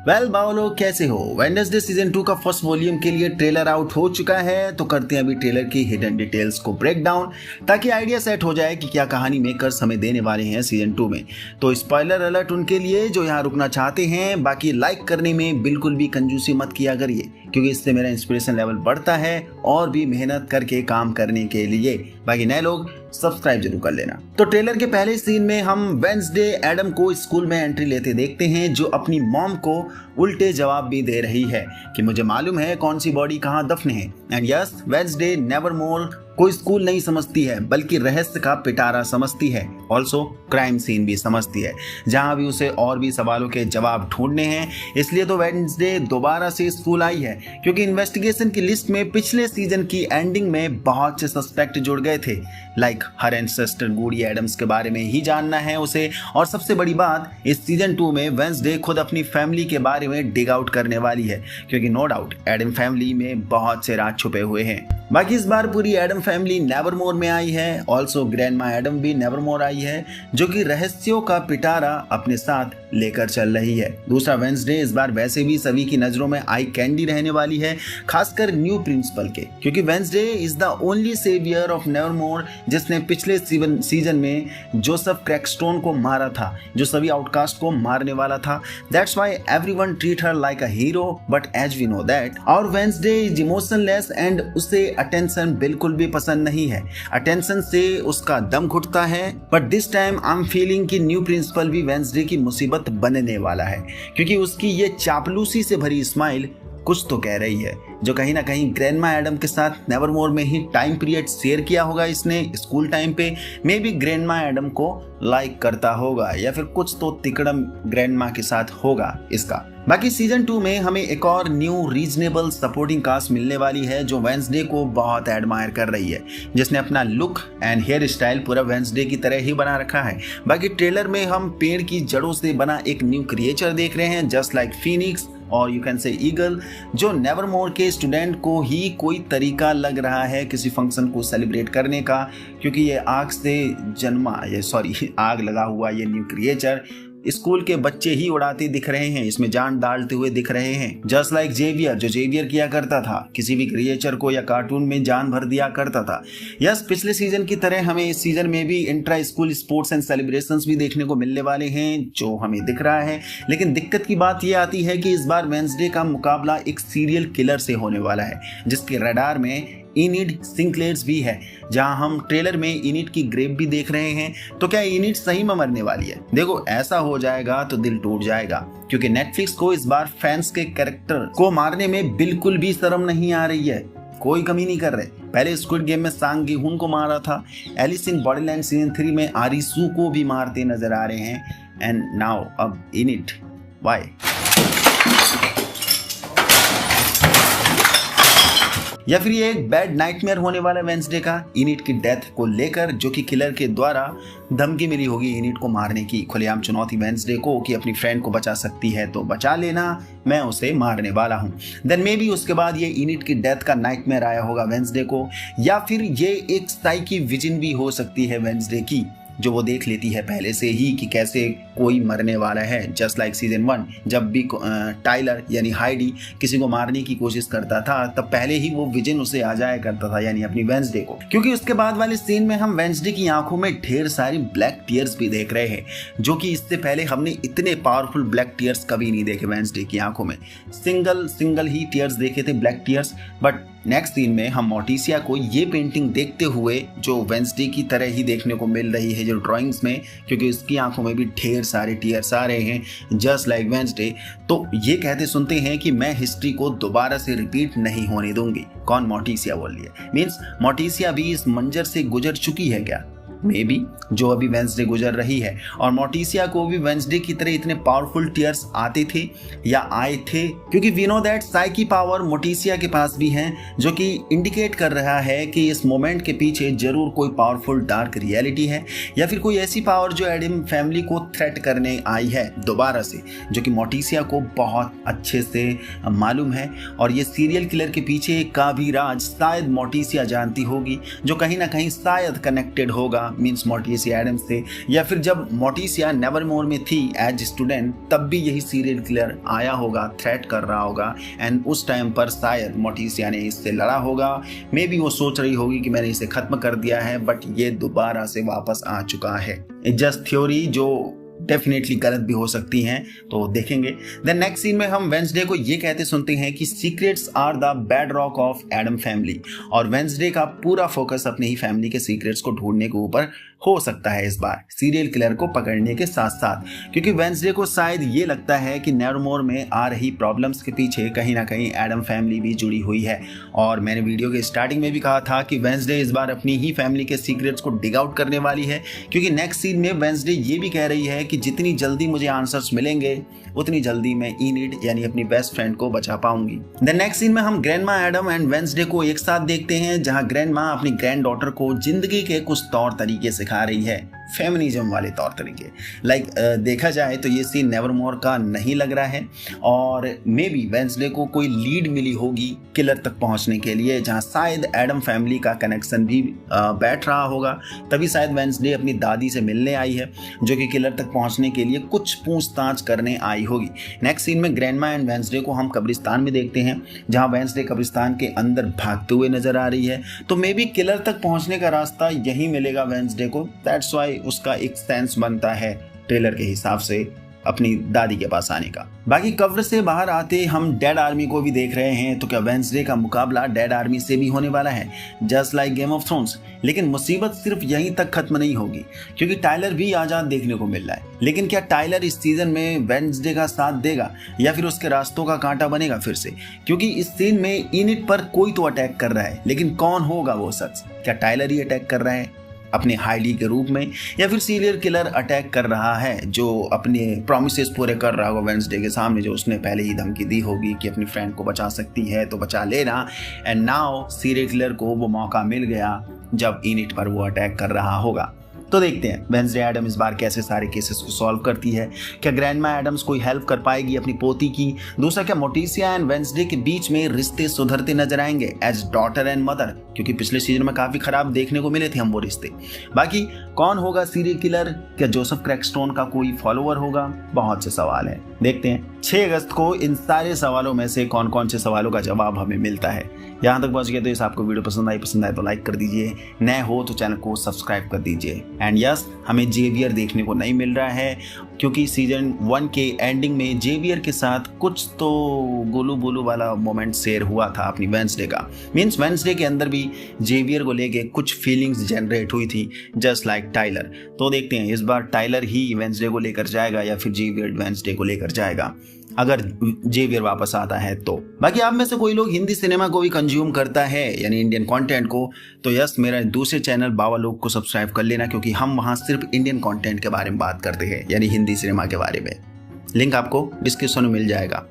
Well बावलो कैसे हो। Wednesday season 2 का फर्स्ट वॉल्यूम के लिए ट्रेलर आउट हो चुका है, तो करते हैं अभी ट्रेलर की हिडन डिटेल्स को ब्रेक डाउन, ताकि आइडिया सेट हो जाए कि क्या कहानी मेकर्स हमें देने वाले हैं सीजन 2 में। तो स्पॉइलर अलर्ट उनके लिए जो यहाँ रुकना चाहते हैं। बाकी लाइक करने में बिल्कुल भी कंजूसी मत किया करिए, क्योंकि इससे मेरा इंस्पिरेशन लेवल बढ़ता है और भी मेहनत करके काम करने के लिए। बाकी नए लोग सब्सक्राइब जरूर कर लेना। तो ट्रेलर के पहले सीन में हम वेडनेसडे एडम को स्कूल में एंट्री लेते देखते हैं, जो अपनी मॉम को उल्टे जवाब भी दे रही है कि मुझे मालूम है कौन सी बॉडी कहाँ दफन है। एंड यस, वेडनेसडे नेवरमोर कोई स्कूल नहीं समझती है, बल्कि रहस्य का पिटारा समझती है। ऑल्सो क्राइम सीन भी समझती है, जहां भी उसे और भी सवालों के जवाब ढूंढने हैं। इसलिए तो वेडनेसडे दोबारा से स्कूल आई है, क्योंकि इन्वेस्टिगेशन की लिस्ट में पिछले सीजन की एंडिंग में बहुत से सस्पेक्ट जुड़ गए थे। लाइक हर एंसेस्टर गूडी एडम्स के बारे में ही जानना है उसे। और सबसे बड़ी बात, इस सीजन 2 में वेडनेसडे खुद अपनी फैमिली के बारे में डिग आउट करने वाली है, क्योंकि नो डाउट एडम फैमिली में बहुत से राज छुपे हुए हैं। बाकी इस बार पूरी एडम फैमिली नेवरमोर में आई है। ऑल्सो ग्रैंडमा एडम भी नेवरमोर आई है, जो कि रहस्यों का पिटारा अपने साथ लेकर चल रही है। दूसरा, वेडनेसडे इस बार वैसे भी सभी की नजरों में आई कैंडी रहने वाली है, खासकर न्यू प्रिंसिपल के, क्योंकि Wednesday is the only saviour of Nevermore जिसने पिछले सीजन में जोसेफ क्रैकस्टोन को मारा था, जो सभी आउटकास्ट को मारने वाला था। That's why everyone treat her like a hero, but as we know that और वेडनेसडे इज इमोशनलेस एंड उसे अटेंशन बिल्कुल भी पसंद नहीं है। अटेंशन से उसका दम घुटता है। But this time I am feeling कि न्यू प्रिंसिपल भी वेडनेसडे की मुसीबत बनने वाला है, क्योंकि उसकी ये चापलूसी से भरी स्माइल कुछ तो कह रही है, जो कहीं ना कहीं ग्रैंडमा एडम के साथ नेवरमोर में ही टाइम पीरियड शेयर किया होगा इसने स्कूल टाइम पे। मे बी ग्रैंडमा एडम को लाइक करता होगा, या फिर कुछ तो तिकड़म ग्रैंडमा के साथ होगा इसका। बाकी सीजन 2 में हमें एक और न्यू रीजनेबल सपोर्टिंग कास्ट मिलने वाली है, जो वेडनेसडे को बहुत एडमायर कर रही है, जिसने अपना लुक एंड हेयर स्टाइल पूरा वेडनेसडे की तरह ही बना रखा है। बाकी ट्रेलर में हम पेड़ की जड़ों से बना एक न्यू क्रिएचर देख रहे हैं, जस्ट लाइक फीनिक्स और यू कैन से ईगल, जो नेवरमोर के स्टूडेंट को ही कोई तरीका लग रहा है किसी फंक्शन को सेलिब्रेट करने का, क्योंकि ये आग से जन्मा आग लगा हुआ ये न्यू क्रिएचर स्कूल के बच्चे ही उड़ाते दिख रहे हैं, इसमें जान डालते हुए दिख रहे हैं। जस्ट लाइक जेवियर, जो जेवियर किया करता था, किसी भी क्रिएचर को या कार्टून में जान भर दिया करता था। यस, पिछले सीजन की तरह हमें इस सीजन में भी intra school sports and celebrations भी देखने को मिलने वाले हैं, जो हमें दिख रहा है। लेकिन दिक्कत की बात यह आती है कि इस बार वेडनेसडे का मुकाबला एक सीरियल किलर से होने वाला है, जिसके रडार में इनिड सिंक्लेयर्स भी है, जहां हम ट्रेलर में इनिड की ग्रेव भी देख रहे हैं। तो क्या इनिड सही में मरने वाली है? देखो, ऐसा हो जाएगा तो दिल टूट जाएगा, क्योंकि नेटफ्लिक्स को इस बार फैंस के कैरेक्टर को मारने में बिल्कुल भी शर्म नहीं आ रही है, कोई कमी नहीं कर रहे। पहले स्क्विड गेम में सांग गी-हुन को मारा था, एलिस इन बॉर्डरलैंड सीजन 3 में आरिसू को भी मारते नजर आ रहे हैं, एंड नाउ अब इनिड। व्हाई? या फिर ये एक बैड नाइटमेयर होने वाला है वेडनेसडे का इनिड की डेथ को लेकर, जो कि किलर के द्वारा धमकी मिली होगी इनिड को मारने की। खुलेआम चुनौती वेडनेसडे को कि अपनी फ्रेंड को बचा सकती है तो बचा लेना, मैं उसे मारने वाला हूं। देन मे बी उसके बाद ये इनिड की डेथ का नाइटमेयर आया होगा वेडनेसडे को, या फिर ये एक साइकी विजन भी हो सकती है वेडनेसडे की, जो वो देख लेती है पहले से ही कि कैसे कोई मरने वाला है। जस्ट लाइक सीजन 1, जब भी टाइलर यानी हाइडी किसी को मारने की कोशिश करता था, तब पहले ही वो विजन उसे आ जाया करता था, यानी अपनी वेडनेसडे को। क्योंकि उसके बाद वाले सीन में हम वेडनेसडे की आंखों में ढेर सारी ब्लैक टीयर्स भी देख रहे हैं, जो कि इससे पहले हमने इतने पावरफुल ब्लैक टीयर्स कभी नहीं देखे वेडनेसडे की आंखों में। सिंगल ही टीयर्स देखे थे, black tears. But next scene में हम मोर्टिसिया को ये पेंटिंग देखते हुए, जो वेडनेसडे की तरह ही देखने को मिल रही है जो ड्राइंग्स में, क्योंकि उसकी आंखों में भी ढेर सारे टीयर्स आ रहे हैं जस्ट लाइक वेडनेसडे। तो ये कहते सुनते हैं कि मैं हिस्ट्री को दोबारा से रिपीट नहीं होने दूंगी। कौन? मोर्टिसिया बोल रही है। मीन्स मोर्टिसिया भी इस मंजर से गुजर चुकी है क्या? मे बी, जो अभी वेडनेसडे गुजर रही है। और मोर्टिसिया को भी वेडनेसडे की तरह इतने पावरफुल टीयर्स आते थे या आए थे, क्योंकि we know that psychic power Morticia के पास भी है, जो कि इंडिकेट कर रहा है कि इस मोमेंट के पीछे जरूर कोई पावरफुल डार्क रियलिटी है, या फिर कोई ऐसी पावर जो एडम फैमिली को थ्रेट करने आई है दोबारा से, जो कि मोर्टिसिया को बहुत अच्छे से मालूम है। और ये सीरियल किलर के पीछे का भी राज शायद मोर्टिसिया जानती होगी, जो कहीं ना कहीं शायद कनेक्टेड होगा मीन्स मोर्टिसिया एडम्स थे, या फिर जब मोर्टिसिया नेवरमोर में थी एज स्टूडेंट तब भी यही सीरियल किलर आया होगा, थ्रेट कर रहा होगा, एंड उस टाइम पर शायद मोर्टिसिया ने इससे लड़ा होगा। मे बी वो सोच रही होगी कि मैंने इसे खत्म कर दिया है, बट ये दोबारा से वापस आ चुका है। इट्स जस्ट थ्योरी जो डेफिनेटली गलत भी हो सकती हैं, तो देखेंगे। देन नेक्स्ट सीन में हम वेंसडे को ये कहते सुनते हैं कि secrets are the bedrock of Addams family, और वेंसडे का पूरा फोकस अपने ही फैमिली के सीक्रेट्स को ढूंढने के ऊपर हो सकता है इस बार, सीरियल किलर को पकड़ने के साथ साथ, क्योंकि वेंसडे को शायद ये लगता है कि नेवरमोर में आ रही प्रॉब्लम्स के पीछे कहीं ना कहीं एडम फैमिली भी जुड़ी हुई है। और मैंने वीडियो के स्टार्टिंग में भी कहा था कि वेंसडे इस बार अपनी ही फैमिली के सीक्रेट्स को डिग आउट करने वाली है, क्योंकि नेक्स्ट सीन में वेंसडे ये भी कह रही है कि जितनी जल्दी मुझे आंसर्स मिलेंगे उतनी जल्दी मैं इनिड यानी अपनी बेस्ट फ्रेंड को बचा पाऊंगी। देन नेक्स्ट सीन में हम ग्रैंडमा एडम एंड वेंसडे को एक साथ देखते हैं, जहां ग्रैंडमा अपनी ग्रैंड डॉटर को जिंदगी के कुछ तौर तरीके सिखा रही है, फेमिनिज्म वाले तौर तरीके। लाइक देखा जाए तो ये सीन नेवरमोर का नहीं लग रहा है, और मे बी वेंसडे को कोई लीड मिली होगी किलर तक पहुंचने के लिए, जहां शायद एडम फैमिली का कनेक्शन भी बैठ रहा होगा, तभी शायद वेंसडे अपनी दादी से मिलने आई है, जो कि किलर तक पहुंचने के लिए कुछ पूछताछ करने आई होगी। नेक्स्ट सीन में ग्रैंडमा एंड वेंसडे को हम कब्रिस्तान में देखते हैं, जहां वेंसडे कब्रिस्तान के अंदर भागते हुए नजर आ रही है, तो मे बी किलर तक पहुंचने का रास्ता यही मिलेगा वेंसडे को। दैट्स वाई उसका एक सेंस बनता है ट्रेलर के हिसाब से अपनी दादी के पास आने का। बाकी कवर से बाहर आते हम डेड आर्मी को भी देख रहे हैं, तो क्या वेंसडे का मुकाबला डेड आर्मी से भी होने वाला है, just like game of thrones. लेकिन मुसीबत सिर्फ यहीं तक खत्म नहीं होगी, क्योंकि टाइलर भी आजाद देखने को मिल रहा है। लेकिन क्या टाइलर इस सीजन में वेंसडे का साथ देगा, या फिर उसके रास्तों का कांटा बनेगा फिर से? क्योंकि इस सीन में इनिट पर कोई तो अटैक कर रहा है, लेकिन कौन होगा वो शख्स? क्या टाइलर ही अटैक कर रहा है अपने हाइडी के रूप में, या फिर सीरियल किलर अटैक कर रहा है जो अपने प्रॉमिसेस पूरे कर रहा होगा वेंसडे के सामने, जो उसने पहले ही धमकी दी होगी कि अपनी फ्रेंड को बचा सकती है तो बचा लेना, एंड नाउ सीरियल किलर को वो मौका मिल गया जब इनिट पर वो अटैक कर रहा होगा। तो देखते हैं वेंसडे एडम इस बार कैसे सारे केसेस को सॉल्व करती है। क्या ग्रैंडमा एडम्स कोई हेल्प कर पाएगी अपनी पोती की? दूसरा, क्या मोर्टिसिया एंड वेंसडे के बीच में रिश्ते सुधरते नजर आएंगे एज डॉटर एंड मदर, क्योंकि पिछले सीजन में काफी खराब देखने को मिले थे हम वो रिश्ते। बाकी कौन होगा सीरियल किलर? क्या जोसेफ क्रैकस्टोन का कोई फॉलोअर होगा? बहुत से सवाल हैं, देखते हैं 6 अगस्त को इन सारे सवालों में से कौन कौन से सवालों का जवाब हमें मिलता है। यहाँ तक पहुंच गए तो इस आपको वीडियो पसंद आए तो लाइक कर दीजिए, नए हो तो चैनल को सब्सक्राइब कर दीजिए। एंड यस, हमें जेवियर देखने को नहीं मिल रहा है, क्योंकि सीजन 1 के एंडिंग में जेवियर के साथ कुछ तो गोलू बोलू वाला मोमेंट शेयर हुआ था अपनी वेंसडे का। मीन्स वेंसडे के अंदर भी जेवियर को लेके कुछ फीलिंग्स जनरेट हुई थी, जस्ट लाइक टाइलर। तो देखते हैं इस बार टाइलर ही वेंसडे को लेकर जाएगा या फिर जेवियर वेंसडे को लेकर जाएगा, अगर जेवियर वापस आता है तो। बाकी आप में से कोई लोग हिंदी सिनेमा को भी कंज्यूम करता है, यानी इंडियन कंटेंट को, तो यस, मेरा दूसरे चैनल बाबा लोग को सब्सक्राइब कर लेना, क्योंकि हम वहां सिर्फ इंडियन कंटेंट के बारे में बात करते हैं, यानी हिंदी सिनेमा के बारे में। लिंक आपको डिस्क्रिप्शन में मिल जाएगा।